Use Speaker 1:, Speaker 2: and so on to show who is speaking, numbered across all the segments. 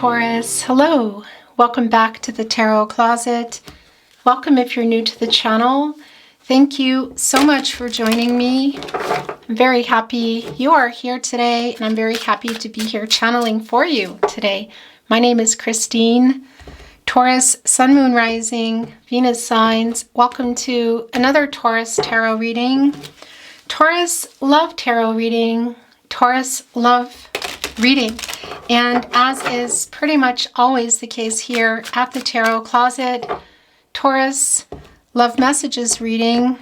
Speaker 1: Taurus. Hello. Welcome back to the Tarot Closet. Welcome if you're new to the channel. Thank you so much for joining me. I'm very happy you are here today, and I'm very happy to be here channeling for you today. My name is Christine. Taurus, Sun, Moon, Rising, Venus signs. Welcome to another Taurus tarot reading. Taurus, love tarot reading. Taurus, love reading. And as is pretty much always the case here at the Tarot Closet, Taurus, love messages reading,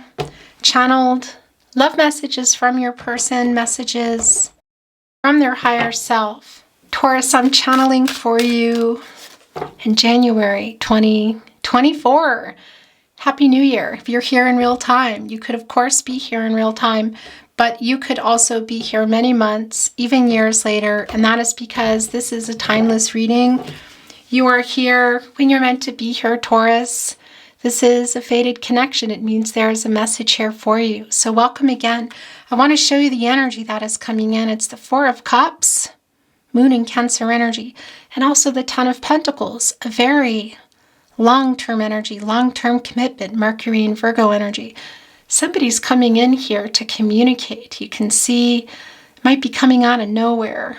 Speaker 1: channeled love messages from your person, messages from their higher self. Taurus, I'm channeling for you in January 2024. Happy New Year. If you're here in real time, you could of course be here in real time, but you could also be here many months, even years later, and that is because this is a timeless reading. You are here when you're meant to be here, Taurus. This is a fated connection. It means there is a message here for you. So welcome again. I want to show you the energy that is coming in. It's the Four of Cups, Moon and Cancer energy, and also the Ten of Pentacles, a very long-term energy, long-term commitment, Mercury and Virgo energy. Somebody's coming in here to communicate. You can see it might be coming out of nowhere.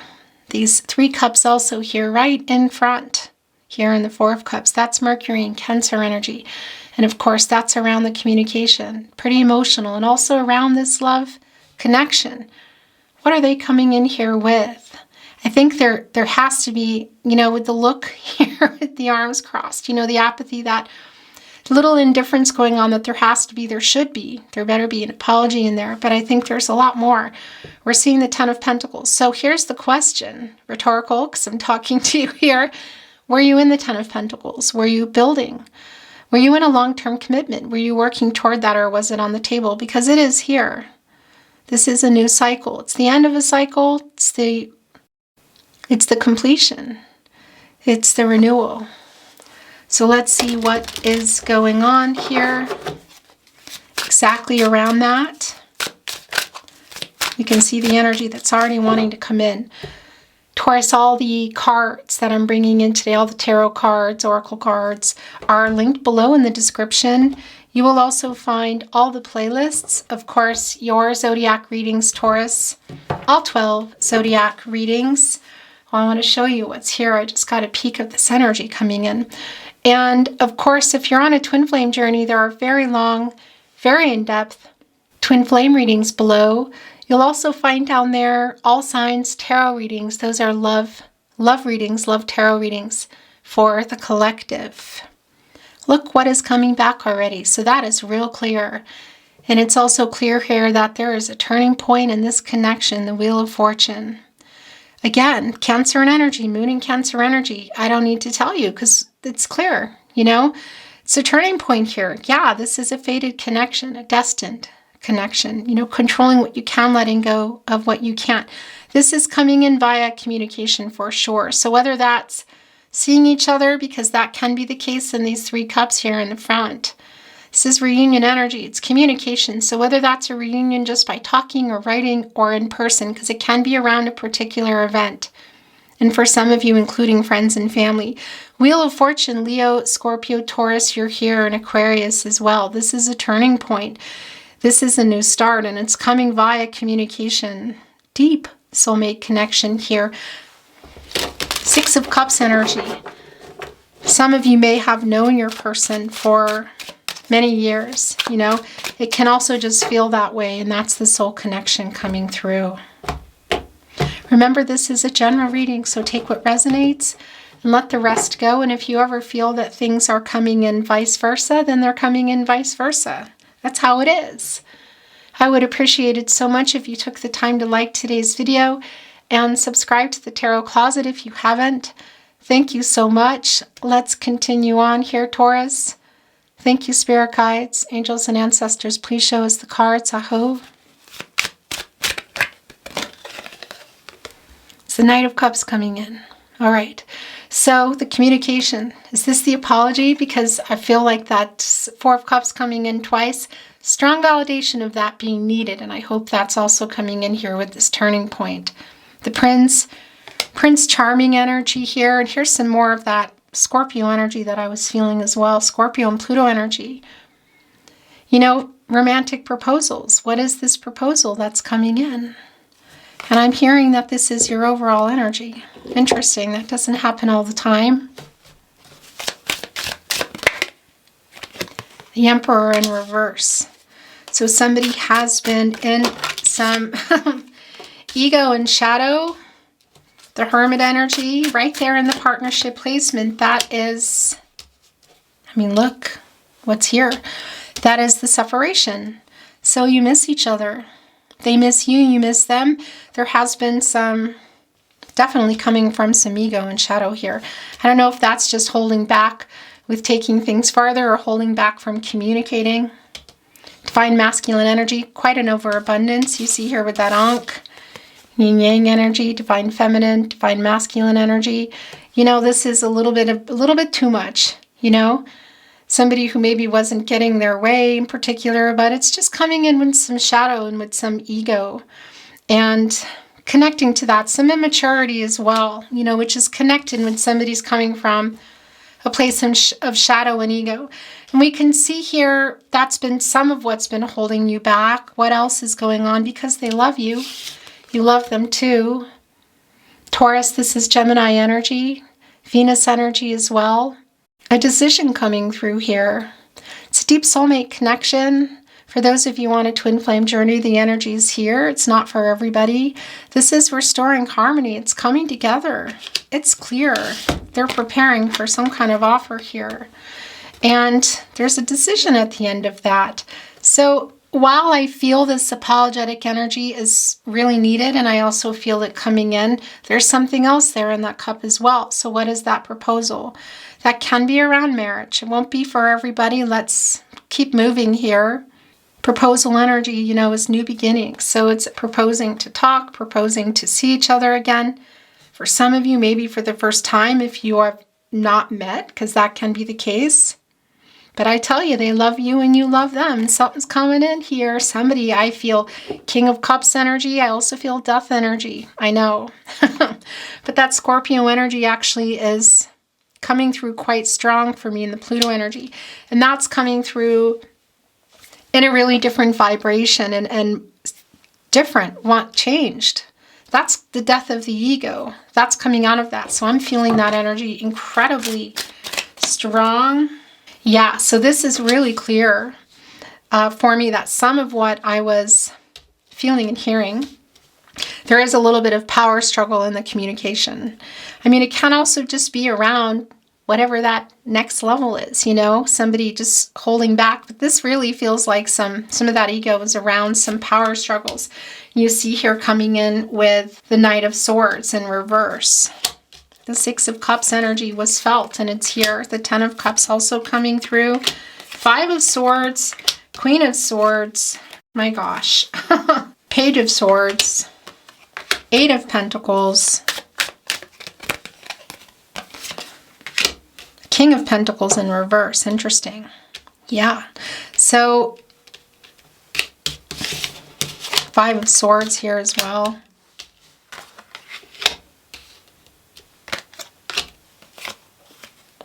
Speaker 1: These three cups also here right in front, here in the Four of Cups. That's Mercury and Cancer energy. And of course, that's around the communication. Pretty emotional. And also around this love connection. What are they coming in here with? I think there has to be, with the look here with the arms crossed, the apathy, that little indifference going on, that there should be, there better be an apology in there, but I think there's a lot more. We're seeing the Ten of Pentacles. So here's the question, rhetorical, because I'm talking to you here. Were you in the Ten of Pentacles? Were you building? Were you in a long-term commitment? Were you working toward that, or was it on the table? Because it is here. This is a new cycle. It's the end of a cycle. It's the completion. It's the renewal. So let's see what is going on here exactly around that. You can see the energy that's already wanting to come in. Taurus, all the cards that I'm bringing in today, all the tarot cards, oracle cards, are linked below in the description. You will also find all the playlists. Of course, your zodiac readings, Taurus, all 12 zodiac readings. Well, I want to show you what's here. I just got a peek of this energy coming in. And of course, if you're on a twin flame journey, there are very long, very in-depth twin flame readings below. You'll also find down there all signs tarot readings. Those are love readings, love tarot readings for the collective. Look what is coming back already. So that is real clear. And it's also clear here that there is a turning point in this connection, the Wheel of Fortune. Again, Cancer and energy, Moon and Cancer energy. I don't need to tell you because it's clear, It's a turning point here. Yeah, this is a fated connection, a destined connection, controlling what you can, letting go of what you can't. This is coming in via communication for sure. So whether that's seeing each other, because that can be the case in these three cups here in the front. This is reunion energy. It's communication. So whether that's a reunion just by talking or writing or in person, because it can be around a particular event. And for some of you, including friends and family. Wheel of Fortune, Leo, Scorpio, Taurus, you're here, and Aquarius as well. This is a turning point. This is a new start, and it's coming via communication. Deep soulmate connection here. Six of Cups energy. Some of you may have known your person for many years, It can also just feel that way, and that's the soul connection coming through. Remember, this is a general reading, so take what resonates and let the rest go. And if you ever feel that things are coming in vice versa, then they're coming in vice versa. That's how it is. I would appreciate it so much if you took the time to like today's video and subscribe to the Tarot Closet if you haven't. Thank you so much. Let's continue on here, Taurus. Thank you, spirit guides, angels, and ancestors. Please show us the cards. Aho. It's the Knight of Cups coming in. All right. So the communication. Is this the apology? Because I feel like that Four of Cups coming in twice. Strong validation of that being needed. And I hope that's also coming in here with this turning point. The Prince, Prince Charming energy here. And here's some more of that Scorpio energy that I was feeling as well. Scorpio and Pluto energy. You know, romantic proposals. What is this proposal that's coming in? And I'm hearing that this is your overall energy. Interesting. That doesn't happen all the time. The Emperor in reverse. So somebody has been in some ego and shadow. The Hermit energy right there in the partnership placement. That is, I mean, look what's here. That is the separation. So you miss each other. They miss you, you miss them. There has been some, definitely coming from some ego and shadow here. I don't know if that's just holding back with taking things farther or holding back from communicating. Divine masculine energy, quite an overabundance. You see here with that Ankh. Yin yang energy, divine feminine, divine masculine energy. You know, this is a little bit too much, you know. Somebody who maybe wasn't getting their way in particular, but it's just coming in with some shadow and with some ego. And connecting to that, some immaturity as well, you know, which is connected when somebody's coming from a place of shadow and ego. And we can see here, that's been some of what's been holding you back. What else is going on? Because they love you. You love them too. Taurus, this is Gemini energy. Venus energy as well. A decision coming through here. It's a deep soulmate connection. For those of you on a twin flame journey, the energy is here. It's not for everybody. This is restoring harmony. It's coming together. It's clear. They're preparing for some kind of offer here. And there's a decision at the end of that. So while I feel this apologetic energy is really needed, and I also feel it coming in, there's something else there in that cup as well. So what is that proposal? That can be around marriage. It won't be for everybody. Let's keep moving here. Proposal energy, you know, is new beginnings. So it's proposing to talk, proposing to see each other again. For some of you, maybe for the first time if you are not met, because that can be the case. But I tell you, they love you and you love them. Something's coming in here. Somebody, I feel King of Cups energy. I also feel Death energy. I know. But that Scorpio energy actually is coming through quite strong for me in the Pluto energy. And that's coming through in a really different vibration and different, changed. That's the death of the ego. That's coming out of that. So I'm feeling that energy incredibly strong. Yeah, so this is really clear for me that some of what I was feeling and hearing, there is a little bit of power struggle in the communication. I mean, it can also just be around whatever that next level is, you know, somebody just holding back. But this really feels like some of that ego is around some power struggles. You see here coming in with the Knight of Swords in reverse. The Six of Cups energy was felt, and it's here. The Ten of Cups also coming through. Five of Swords, Queen of Swords, my gosh. Page of Swords, Eight of Pentacles, King of Pentacles in reverse. Interesting. Yeah. So, Five of Swords here as well.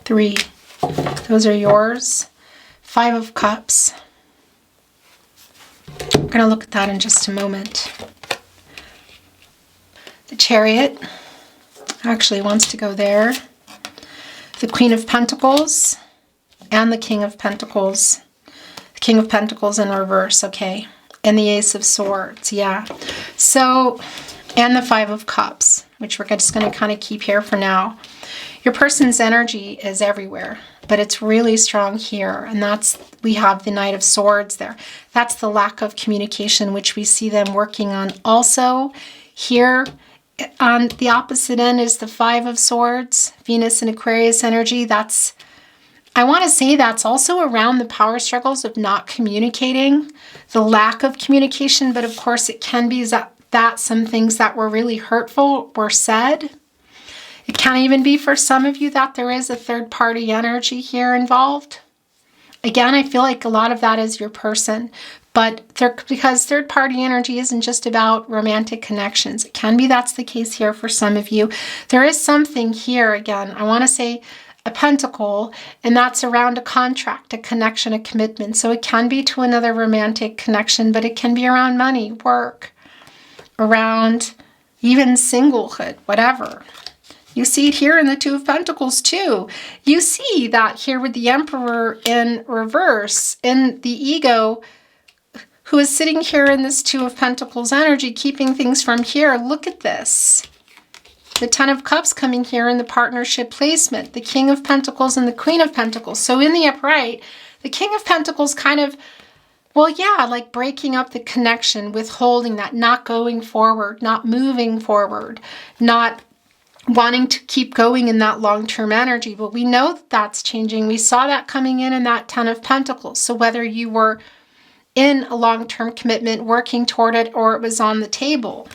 Speaker 1: Three. Those are yours. Five of Cups. We're going to look at that in just a moment. The Chariot actually wants to go there. The Queen of Pentacles and the King of Pentacles. The King of Pentacles in reverse, okay. And the Ace of Swords, yeah. So, and the Five of Cups, which we're just going to kind of keep here for now. Your person's energy is everywhere, but it's really strong here. And that's, we have the Knight of Swords there. That's the lack of communication, which we see them working on. Also, here on the opposite end is the Five of Swords, Venus and Aquarius energy. That's, I want to say that's also around the power struggles of not communicating, the lack of communication, but of course it can be that some things that were really hurtful were said. It can even be for some of you that there is a third party energy here involved. Again, I feel like a lot of that is your person, But because third-party energy isn't just about romantic connections. It can be that's the case here for some of you. There is something here, again, I want to say a pentacle, and that's around a contract, a connection, a commitment. So it can be to another romantic connection, but it can be around money, work, around even singlehood, whatever. You see it here in the Two of Pentacles too. You see that here with the Emperor in reverse, in the ego, who is sitting here in this Two of Pentacles energy, keeping things from here. Look at this. The Ten of Cups coming here in the partnership placement. The King of Pentacles and the Queen of Pentacles. So in the upright, the King of Pentacles kind of, well, yeah, like breaking up the connection, withholding that, not going forward, not moving forward, not wanting to keep going in that long-term energy. But we know that that's changing. We saw that coming in that Ten of Pentacles. So whether you were in a long-term commitment, working toward it, or it was on the table,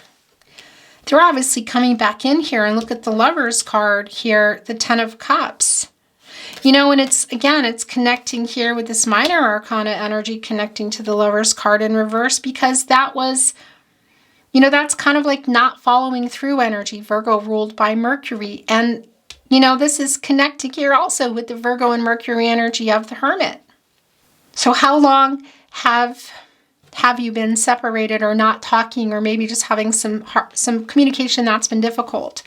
Speaker 1: they're obviously coming back in here. And look at the Lover's card here, the Ten of Cups. You know, and it's, again, it's connecting here with this Minor Arcana energy, connecting to the Lover's card in reverse, because that was, you know, that's kind of like not following through energy, Virgo ruled by Mercury. And, you know, this is connecting here also with the Virgo and Mercury energy of the Hermit. So how long have you been separated or not talking, or maybe just having some communication that's been difficult?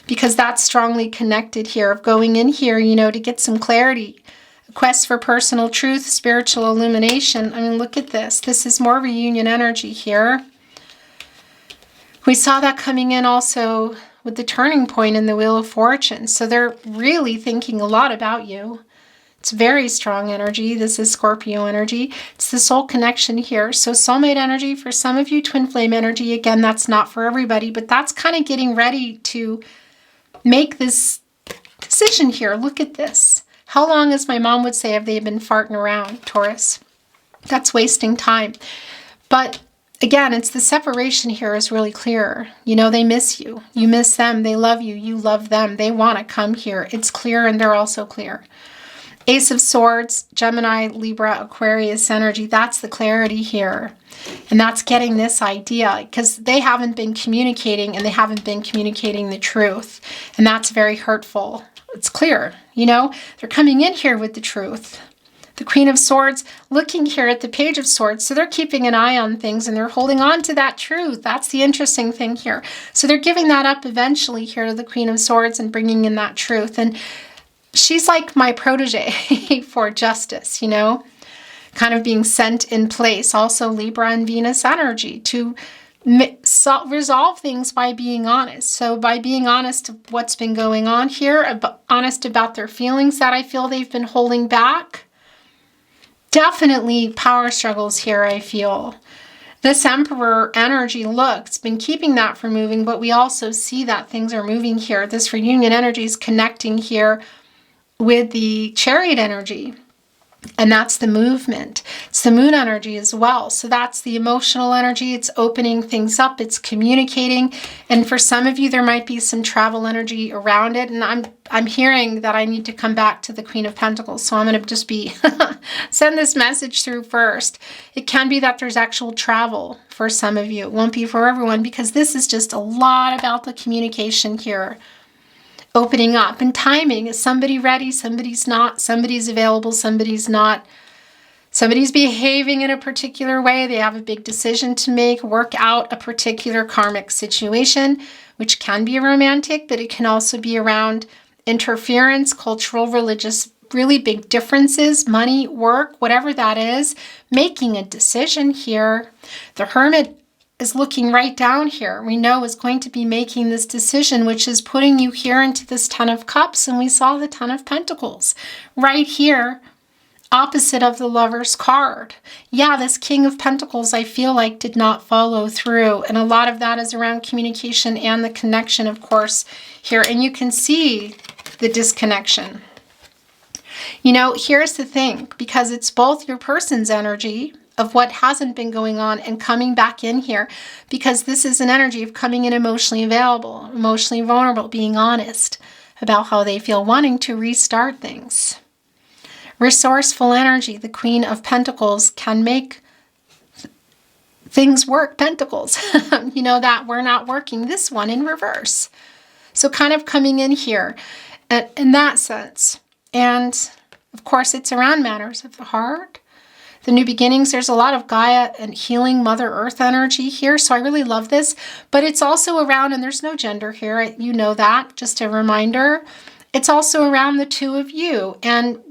Speaker 1: Because that's strongly connected here of going in here, you know, to get some clarity, a quest for personal truth, spiritual illumination. I mean, look at this. This is more reunion energy here. We saw that coming in also with the turning point in the Wheel of Fortune. So they're really thinking a lot about you. It's very strong energy. This is Scorpio energy. It's the soul connection here. So soulmate energy for some of you, twin flame energy. Again, that's not for everybody, but that's kind of getting ready to make this decision here. Look at this. How long, as my mom would say, have they been farting around, Taurus? That's wasting time. But again, it's the separation here is really clear. You know, they miss you. You miss them. They love you. You love them. They want to come here. It's clear, and they're also clear. Ace of Swords, Gemini, Libra, Aquarius energy. That's the clarity here. And that's getting this idea, because they haven't been communicating, and they haven't been communicating the truth. And that's very hurtful. It's clear, you know, they're coming in here with the truth. The Queen of Swords looking here at the Page of Swords. So they're keeping an eye on things, and they're holding on to that truth. That's the interesting thing here. So they're giving that up eventually here to the Queen of Swords and bringing in that truth. And she's like my protege for justice, you know, kind of being sent in place. Also Libra and Venus energy to resolve things by being honest. So by being honest of what's been going on here, honest about their feelings that I feel they've been holding back. Definitely power struggles here, I feel. This Emperor energy, look, it's been keeping that from moving, but we also see that things are moving here. This reunion energy is connecting here with the Chariot energy, and that's the movement. It's the Moon energy as well. So that's the emotional energy. It's opening things up. It's communicating. And for some of you, there might be some travel energy around it. And I'm hearing that I need to come back to the Queen of Pentacles. So I'm going to just be send this message through first. It can be that there's actual travel for some of you. It won't be for everyone, because this is just a lot about the communication here. Opening up and timing. Is somebody ready? Somebody's not. Somebody's available. Somebody's not. Somebody's behaving in a particular way. They have a big decision to make, work out a particular karmic situation, which can be romantic, but it can also be around interference, cultural, religious, really big differences, money, work, whatever that is, making a decision here. The Hermit is looking right down here. We know is going to be making this decision, which is putting you here into this Ten of Cups. And we saw the Ten of Pentacles right here, opposite of the Lover's card. Yeah, this King of Pentacles, I feel like, did not follow through. And a lot of that is around communication and the connection, of course, here. And you can see the disconnection. You know, here's the thing, because it's both your person's energy of what hasn't been going on and coming back in here, because this is an energy of coming in emotionally available, emotionally vulnerable, being honest about how they feel, wanting to restart things. Resourceful energy, the Queen of Pentacles, can make things work, pentacles, you know, that we're not working this one in reverse. So kind of coming in here in that sense. And of course, it's around matters of the heart, the new beginnings. There's a lot of Gaia and healing Mother Earth energy here. So I really love this, but it's also around, and there's no gender here. You know that, just a reminder. It's also around the two of you, and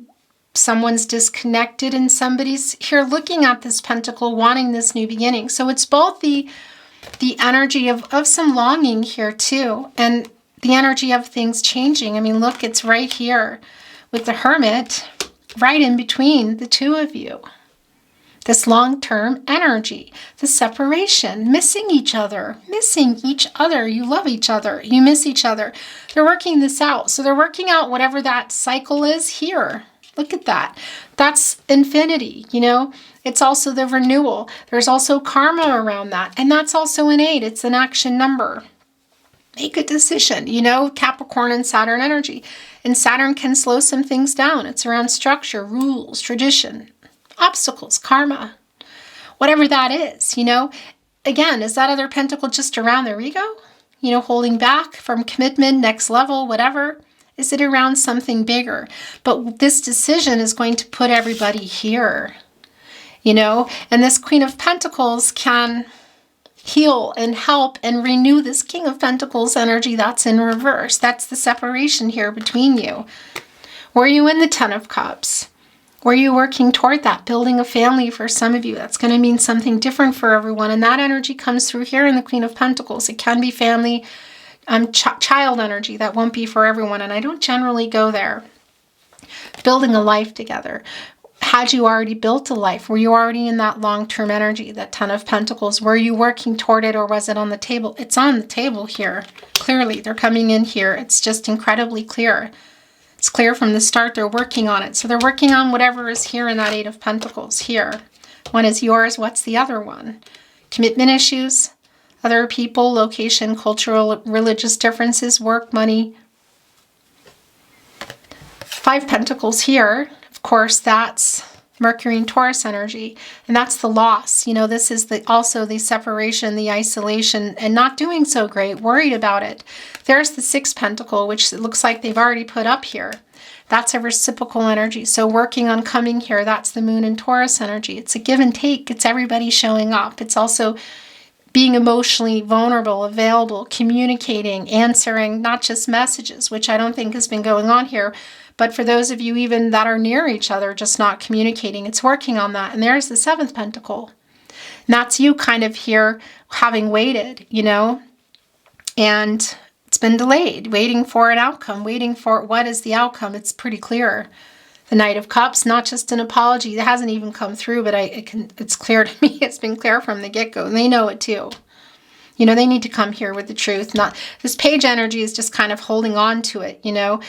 Speaker 1: someone's disconnected and somebody's here looking at this pentacle, wanting this new beginning. So it's both the energy of some longing here too, and the energy of things changing. I mean, look, it's right here with the Hermit, right in between the two of you. This long-term energy, the separation, missing each other. You love each other. You miss each other. They're working this out. So they're working out whatever that cycle is here. Look at that. That's infinity, you know. It's also the renewal. There's also karma around that. And that's also an 8. It's an action number. Make a decision, you know, Capricorn and Saturn energy. And Saturn can slow some things down. It's around structure, rules, tradition, obstacles, karma, whatever that is, you know. Again, is that other pentacle just around their ego? You know, holding back from commitment, next level, whatever. Is it around something bigger? But this decision is going to put everybody here, you know. And this Queen of Pentacles can heal and help and renew this King of Pentacles energy that's in reverse. That's the separation here between you. Were you in the Ten of Cups? Were you working toward that, building a family for some of you? That's going to mean something different for everyone. And that energy comes through here in the Queen of Pentacles. It can be family, child energy. That won't be for everyone. And I don't generally go there. Building a life together. Had you already built a life? Were you already in that long-term energy, that Ten of Pentacles? Were you working toward it, or was it on the table? It's on the table here. Clearly, they're coming in here. It's just incredibly clear. It's clear from the start they're working on it. So they're working on whatever is here in that 8 of Pentacles here. One is yours. What's the other one? Commitment issues, other people, location, cultural, religious differences, work, money. 5 Pentacles here. Of course, that's Mercury and Taurus energy, and that's the loss. You know, this is also the separation, the isolation, and not doing so great, worried about it. There's the 6 Pentacle, which it looks like they've already put up here. That's a reciprocal energy. So working on coming here, that's the Moon and Taurus energy. It's a give and take. It's everybody showing up. It's also being emotionally vulnerable, available, communicating, answering, not just messages, which I don't think has been going on here. But for those of you even that are near each other, just not communicating, it's working on that. And there's the 7th Pentacle. And that's you kind of here having waited, you know, and it's been delayed, waiting for an outcome, waiting for what is the outcome. It's pretty clear. The Knight of Cups, not just an apology. It hasn't even come through, but it's clear to me. It's been clear from the get-go, and they know it too. You know, they need to come here with the truth. Not this page energy is just kind of holding on to it, you know,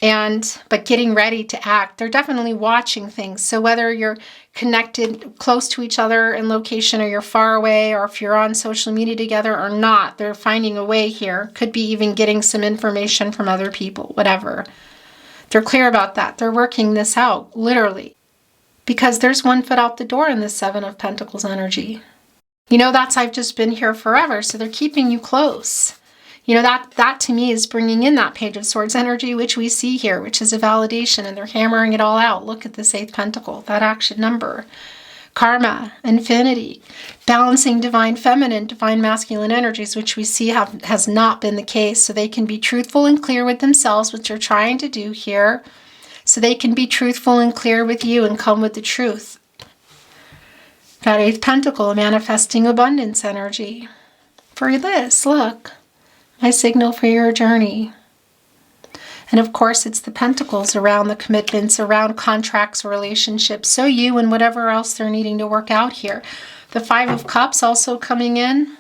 Speaker 1: but getting ready to act. They're definitely watching things. So whether you're connected close to each other in location, or you're far away, or if you're on social media together or not, they're finding a way here. Could be even getting some information from other people, whatever. They're clear about that. They're working this out, literally. Because there's one foot out the door in the 7 of Pentacles energy. You know, that's I've just been here forever, so they're keeping you close. You know, that to me is bringing in that Page of Swords energy, which we see here, which is a validation, and they're hammering it all out. Look at this 8th Pentacle, that action number. Karma, infinity, balancing divine feminine, divine masculine energies, which we see has not been the case. So they can be truthful and clear with themselves, which they're trying to do here. So they can be truthful and clear with you and come with the truth. That 8th Pentacle, manifesting abundance energy. For this, look, my signal for your journey. And of course, it's the Pentacles around the commitments, around contracts, relationships. So you and whatever else they're needing to work out here. The 5 of Cups also coming in.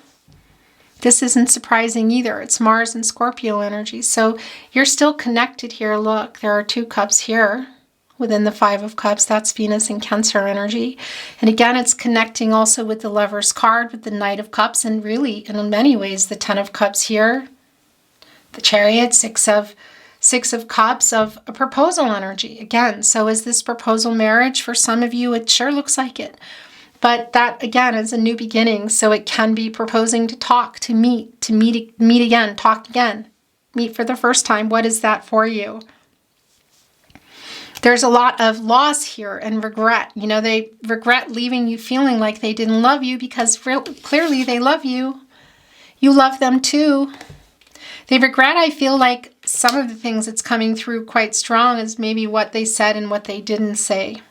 Speaker 1: This isn't surprising either. It's Mars and Scorpio energy. So you're still connected here. Look, there are 2 cups here within the 5 of Cups. That's Venus and Cancer energy. And again, it's connecting also with the Lover's card, with the Knight of Cups, and really, and in many ways, the 10 of Cups here. The Chariot, 6 of Cups, of a proposal energy. Again, so is this proposal marriage? For some of you, it sure looks like it. But that, again, is a new beginning. So it can be proposing to talk, to meet again, talk again, meet for the first time. What is that for you? There's a lot of loss here and regret. You know, they regret leaving you feeling like they didn't love you, because clearly they love you. You love them too. They regret, I feel like, some of the things that's coming through quite strong is maybe what they said and what they didn't say.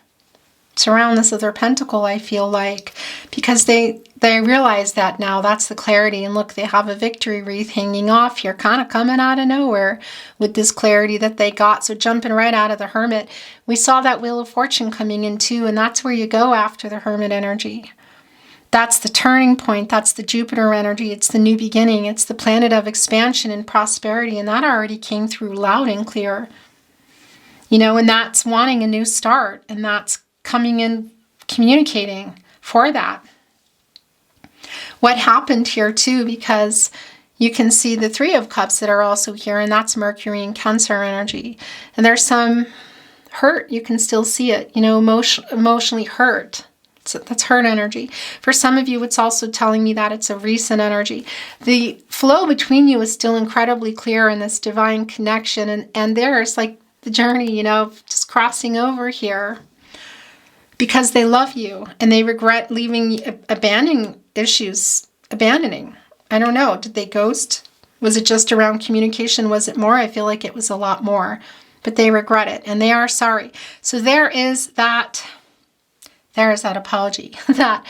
Speaker 1: It's around this other pentacle, I feel like, because they realize that now. That's the clarity. And look, they have a victory wreath hanging off here, kind of coming out of nowhere with this clarity that they got. So jumping right out of the Hermit, we saw that Wheel of Fortune coming in too, and that's where you go after the Hermit energy. That's the turning point. That's the Jupiter energy. It's the new beginning. It's the planet of expansion and prosperity, and that already came through loud and clear. You know, and that's wanting a new start, and that's coming in, communicating for that. What happened here too, because you can see the Three of Cups that are also here, and that's Mercury and Cancer energy. And there's some hurt. You can still see it, you know, emotionally hurt. So that's hurt energy. For some of you, it's also telling me that it's a recent energy. The flow between you is still incredibly clear in this divine connection. And there's like the journey, you know, just crossing over here. Because they love you and they regret leaving, abandoning issues, abandoning. I don't know. Did they ghost? Was it just around communication? Was it more? I feel like it was a lot more. But they regret it and they are sorry. So there is that apology that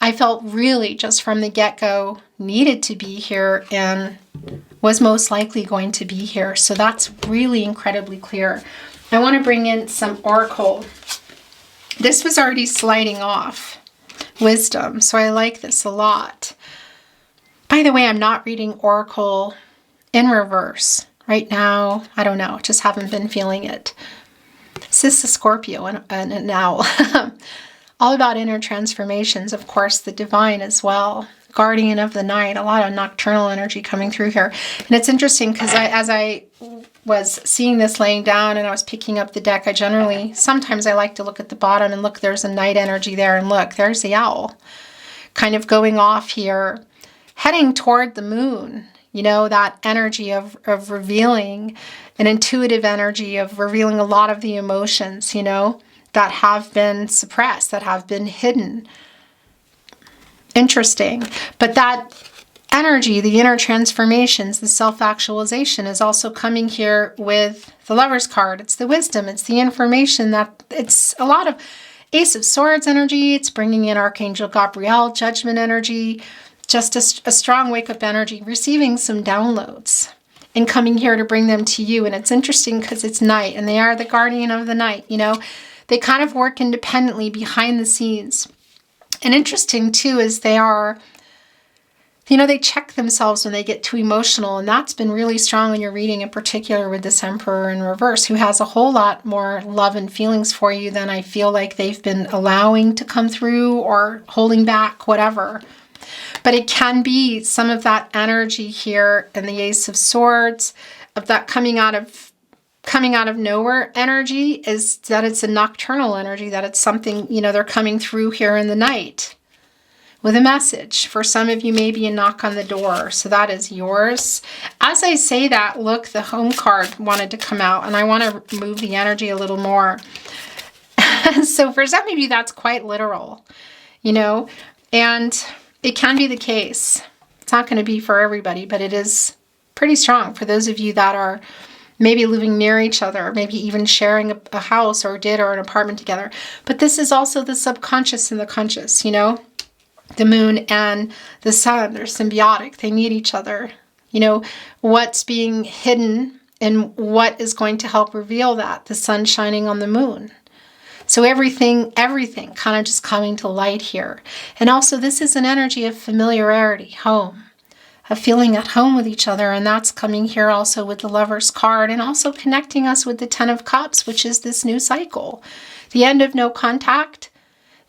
Speaker 1: I felt really just from the get-go needed to be here and was most likely going to be here. So that's really incredibly clear. I want to bring in some oracle. This was already sliding off wisdom, so I like this a lot. By the way, I'm not reading oracle in reverse right now. I don't know, just haven't been feeling it. This is a Scorpio and an owl. All about inner transformations, of course, the divine as well. Guardian of the night, a lot of nocturnal energy coming through here. And it's interesting because as I was seeing this laying down and I was picking up the deck, sometimes I like to look at the bottom and look, there's a night energy there, and look, there's the owl kind of going off here, heading toward the moon. You know, that energy of revealing, an intuitive energy of revealing a lot of the emotions, you know, that have been suppressed, that have been hidden. Interesting. But that energy, the inner transformations, the self-actualization is also coming here with the Lover's card. It's the wisdom. It's the information that it's a lot of Ace of Swords energy. It's bringing in Archangel Gabriel, judgment energy, just a strong wake-up energy, receiving some downloads and coming here to bring them to you. And it's interesting because it's night and they are the guardian of the night. You know, they kind of work independently behind the scenes. And interesting too is they are, you know, they check themselves when they get too emotional, and that's been really strong in your reading, in particular with this Emperor in reverse, who has a whole lot more love and feelings for you than I feel like they've been allowing to come through or holding back, whatever. But it can be some of that energy here in the Ace of Swords, of that coming out of nowhere energy, is that it's a nocturnal energy, that it's something, you know, they're coming through here in the night with a message. For some of you, maybe a knock on the door. So that is yours. As I say that, look, the Home card wanted to come out, and I want to move the energy a little more. So for some of you, that's quite literal, you know, and it can be the case. It's not going to be for everybody, but it is pretty strong for those of you that are maybe living near each other, maybe even sharing a house or an apartment together. But this is also the subconscious and the conscious, you know. The moon and the sun, they're symbiotic. They need each other. You know, what's being hidden and what is going to help reveal that? The sun shining on the moon. So everything kind of just coming to light here. And also this is an energy of familiarity, home, of feeling at home with each other. And that's coming here also with the Lover's card, and also connecting us with the Ten of Cups, which is this new cycle. The end of no contact,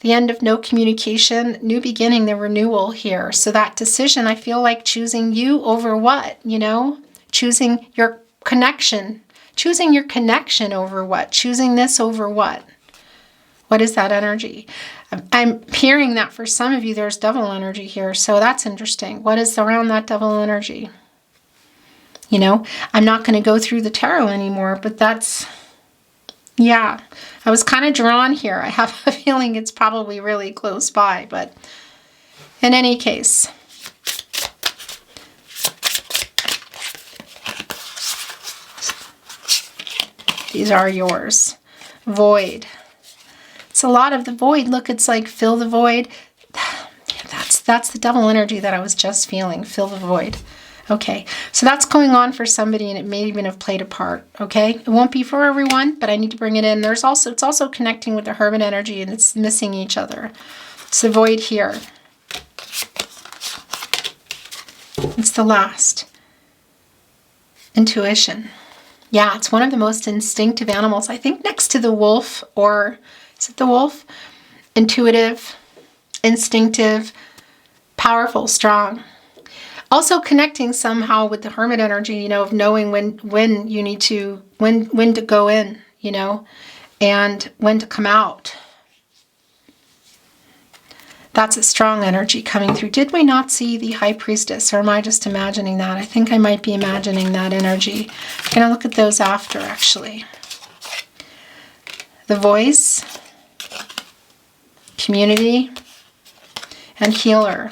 Speaker 1: the end of no communication, new beginning, the renewal here. So that decision, I feel like choosing you over what, you know, choosing your connection over what, choosing this over what. What is that energy? I'm hearing that for some of you, there's devil energy here. So that's interesting. What is around that devil energy? You know, I'm not going to go through the tarot anymore, but that's, yeah, I was kind of drawn here. I have a feeling it's probably really close by, but in any case, these are yours. Void. It's a lot of the void. Look, it's like fill the void. That's the devil energy that I was just feeling. Fill the void. Okay, so that's going on for somebody, and it may even have played a part. Okay, it won't be for everyone, but I need to bring it in. It's also connecting with the hermit energy, and it's missing each other. It's the void here. It's the last. Intuition. Yeah, it's one of the most instinctive animals. I think next to the wolf, or is it the wolf? Intuitive, instinctive, powerful, strong. Also connecting somehow with the hermit energy, you know, of knowing when you need to, when to go in, you know, and when to come out. That's a strong energy coming through. Did we not see the high priestess, or am I just imagining that? I think I might be imagining that energy. I'm going to look at those after, actually. The voice, community, and healer.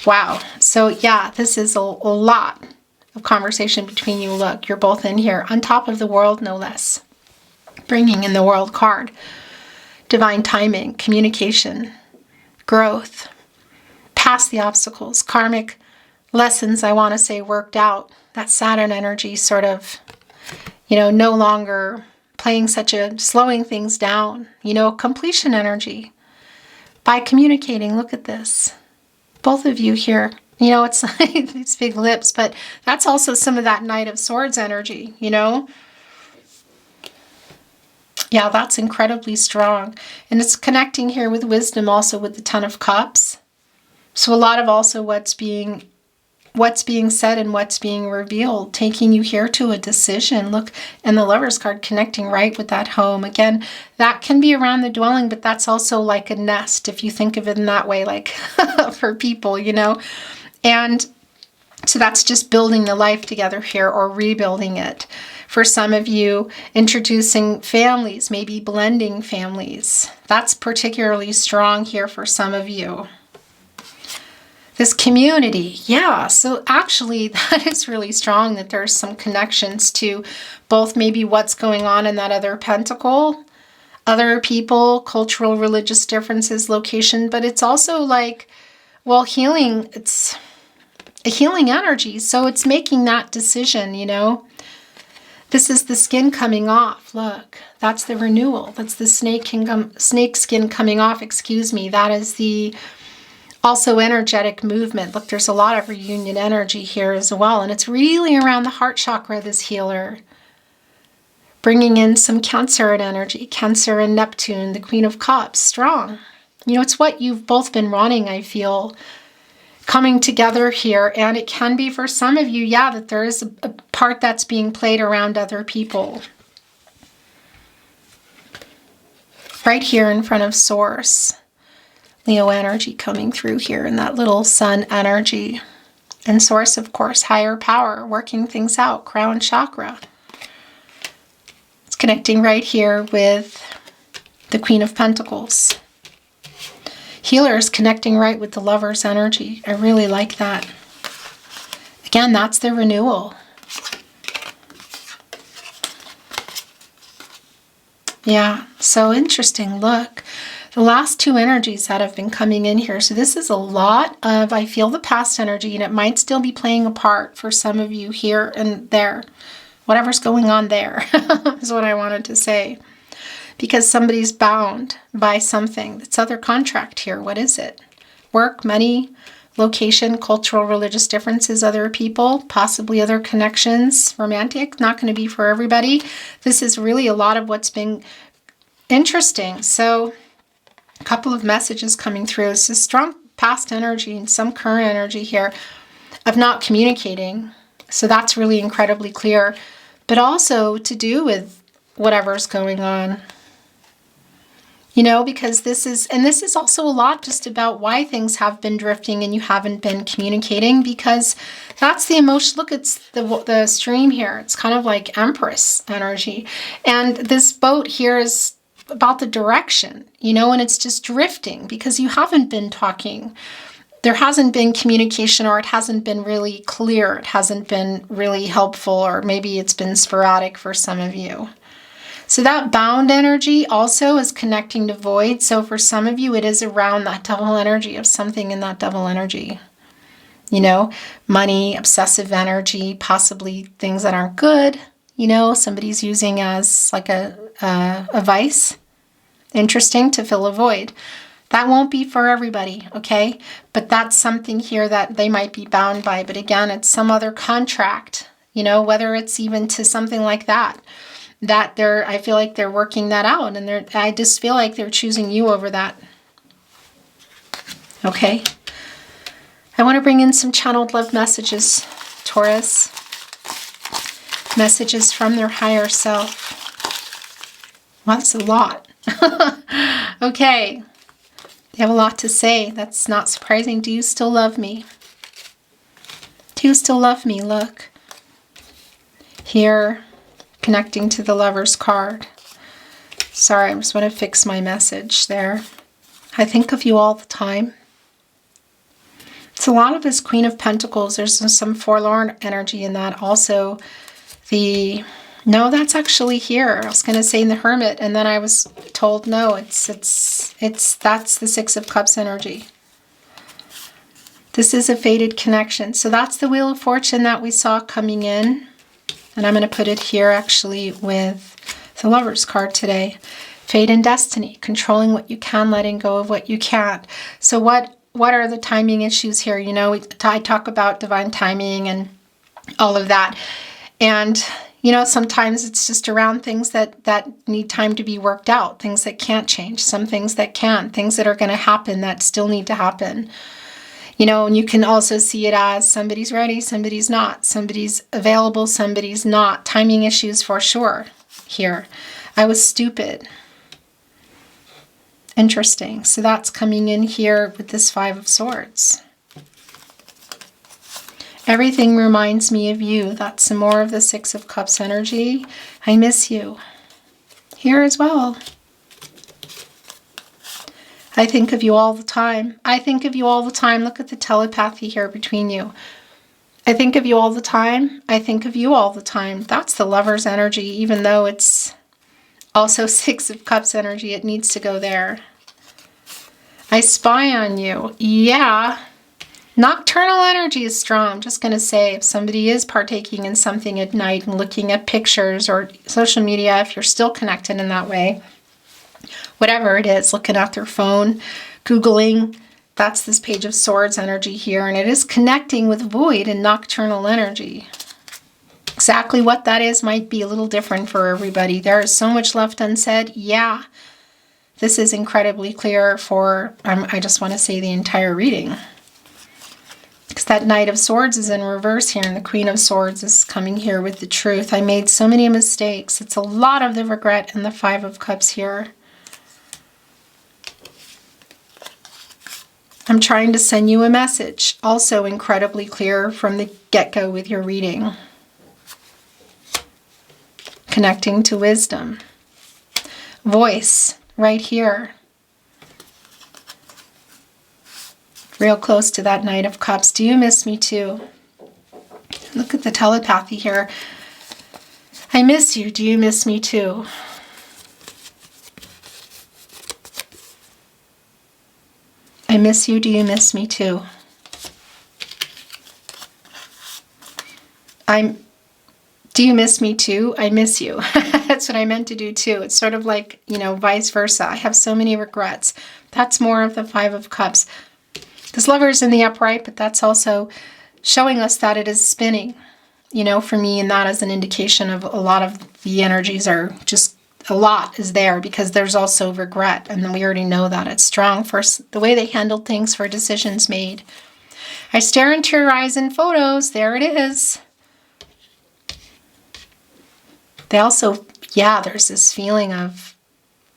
Speaker 1: Wow. So yeah, this is a lot of conversation between you. Look, you're both in here on top of the world, no less. Bringing in the world card. Divine timing, communication, growth, past the obstacles, karmic lessons, I want to say, worked out. That Saturn energy sort of, you know, no longer playing such a, slowing things down, you know, completion energy. By communicating, look at this. Both of you here, you know, it's like these big lips, but that's also some of that Knight of Swords energy, you know. Yeah, that's incredibly strong. And it's connecting here with wisdom, also with the Ten of Cups. So a lot of also what's being said and what's being revealed, taking you here to a decision. Look, and the Lover's card connecting right with that home. Again, that can be around the dwelling, but that's also like a nest, if you think of it in that way, like for people, you know. And so that's just building the life together here, or rebuilding it. For some of you, introducing families, maybe blending families. That's particularly strong here for some of you. This community, yeah, so actually that is really strong, that there's some connections to both maybe what's going on in that other pentacle, other people, cultural, religious differences, location, but it's also like, well, healing, it's a healing energy, so it's making that decision, you know. This is the skin coming off, look, that's the renewal, that's the snake skin coming off, excuse me, that is the also energetic movement. Look, there's a lot of reunion energy here as well. And it's really around the heart chakra, this healer. Bringing in some Cancer energy. Cancer and Neptune, the Queen of Cups, strong. You know, it's what you've both been wanting, I feel, coming together here. And it can be for some of you, yeah, that there is a part that's being played around other people. Right here in front of Source. Leo energy coming through here, and that little sun energy. And Source, of course, higher power, working things out, crown chakra. It's connecting right here with the Queen of Pentacles. Healer is connecting right with the Lover's energy. I really like that. Again, that's the renewal. Yeah, so interesting. Look. The last two energies that have been coming in here. So this is a lot of, I feel, the past energy, and it might still be playing a part for some of you here and there. Whatever's going on there is what I wanted to say. Because somebody's bound by something. That's other contract here. What is it? Work, money, location, cultural, religious differences, other people, possibly other connections, romantic, not going to be for everybody. This is really a lot of what's been interesting. So a couple of messages coming through. It's a strong past energy and some current energy here of not communicating. So that's really incredibly clear. But also to do with whatever's going on. You know, because this is also a lot just about why things have been drifting and you haven't been communicating, because that's the emotion. Look, it's the stream here. It's kind of like Empress energy. And this boat here is about the direction, you know, and it's just drifting because you haven't been talking. There hasn't been communication, or it hasn't been really clear. It hasn't been really helpful, or maybe it's been sporadic for some of you. So that bound energy also is connecting to void. So for some of you, it is around that double energy of something in that double energy. You know, money, obsessive energy, possibly things that aren't good. You know, somebody's using as like a vice. Interesting, to fill a void. That won't be for everybody, okay? But that's something here that they might be bound by. But again, it's some other contract, you know, whether it's even to something like that. I feel like they're working that out, and I just feel like they're choosing you over that. Okay. I want to bring in some channeled love messages, Taurus. Messages from their higher self. Well, that's a lot. Okay. They have a lot to say. That's not surprising. Do you still love me? Do you still love me? Look. Here. Connecting to the Lover's card. Sorry, I just want to fix my message there. I think of you all the time. It's a lot of this Queen of Pentacles. There's some forlorn energy in that. Also, no, that's actually here. I was going to say in the Hermit, and then I was told no. That's the Six of Cups energy. This is a fated connection. So that's the Wheel of Fortune that we saw coming in. And I'm going to put it here actually with the Lover's card today. Fate and destiny, controlling what you can, letting go of what you can't. So what are the timing issues here? You know, I talk about divine timing and all of that. And, you know, sometimes it's just around things that need time to be worked out, things that can't change, some things that can, things that are going to happen that still need to happen. You know, and you can also see it as somebody's ready, somebody's not, somebody's available, somebody's not. Timing issues for sure here. I was stupid. Interesting. So that's coming in here with this Five of Swords. Everything reminds me of you. That's some more of the Six of Cups energy. I miss you. Here as well. I think of you all the time. I think of you all the time. Look at the telepathy here between you. I think of you all the time. I think of you all the time. That's the Lover's energy, even though it's also Six of Cups energy. It needs to go there. I spy on you. Yeah. Nocturnal energy is strong. I'm just going to say, if somebody is partaking in something at night and looking at pictures or social media, if you're still connected in that way, whatever it is, looking at their phone, Googling, that's this Page of Swords energy here, and it is connecting with void and nocturnal energy. Exactly what that is might be a little different for everybody. There is so much left unsaid. Yeah, this is incredibly clear for, I just want to say, the entire reading. Because that Knight of Swords is in reverse here, and the Queen of Swords is coming here with the truth. I made so many mistakes. It's a lot of the regret in the Five of Cups here. I'm trying to send you a message. Also incredibly clear from the get-go with your reading. Connecting to wisdom. Voice, right here. Real close to that Knight of Cups. Do you miss me too? Look at the telepathy here. I miss you. Do you miss me too? I miss you. Do you miss me too? Do you miss me too? I miss you. That's what I meant to do too. It's sort of like, you know, vice versa. I have so many regrets. That's more of the Five of Cups. This Lover is in the upright, but that's also showing us that it is spinning, you know, for me, and that is an indication of a lot of the energies are just, a lot is there, because there's also regret, and then we already know that it's strong for the way they handled things, for decisions made. I stare into your eyes in photos. There it is. They also, yeah, there's this feeling of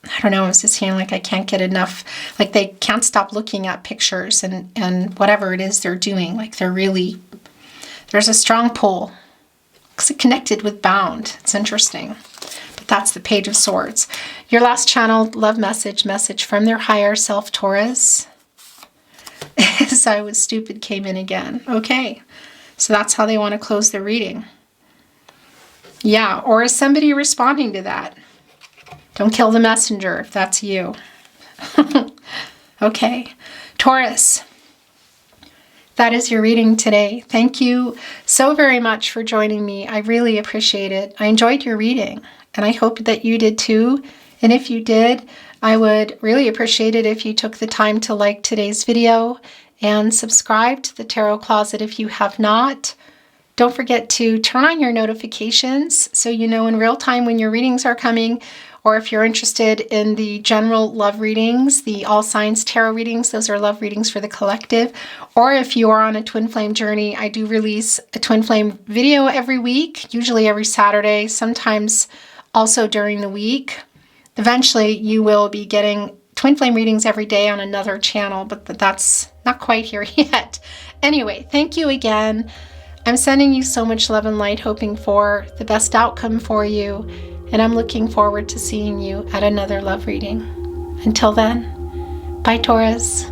Speaker 1: I don't know, it's just feeling like I can't get enough, like they can't stop looking at pictures and whatever it is they're doing. Like they're really, there's a strong pull. It's connected with bound. It's interesting. But that's the Page of Swords. Your last channeled love message from their higher self, Taurus. As I was stupid came in again. Okay. So that's how they want to close their reading. Yeah. Or is somebody responding to that? Don't kill the messenger if that's you. Okay. Taurus. That is your reading today. Thank you so very much for joining me. I really appreciate it. I enjoyed your reading, and I hope that you did too. And if you did, I would really appreciate it if you took the time to like today's video and subscribe to the Tarot Closet if you have not. Don't forget to turn on your notifications so you know in real time when your readings are coming, or if you're interested in the general love readings, the All Signs Tarot readings, those are love readings for the collective. Or if you are on a twin flame journey, I do release a twin flame video every week, usually every Saturday, sometimes also during the week. Eventually, you will be getting twin flame readings every day on another channel, but that's not quite here yet. Anyway, thank you again. I'm sending you so much love and light, hoping for the best outcome for you. And I'm looking forward to seeing you at another love reading. Until then, bye, Taurus.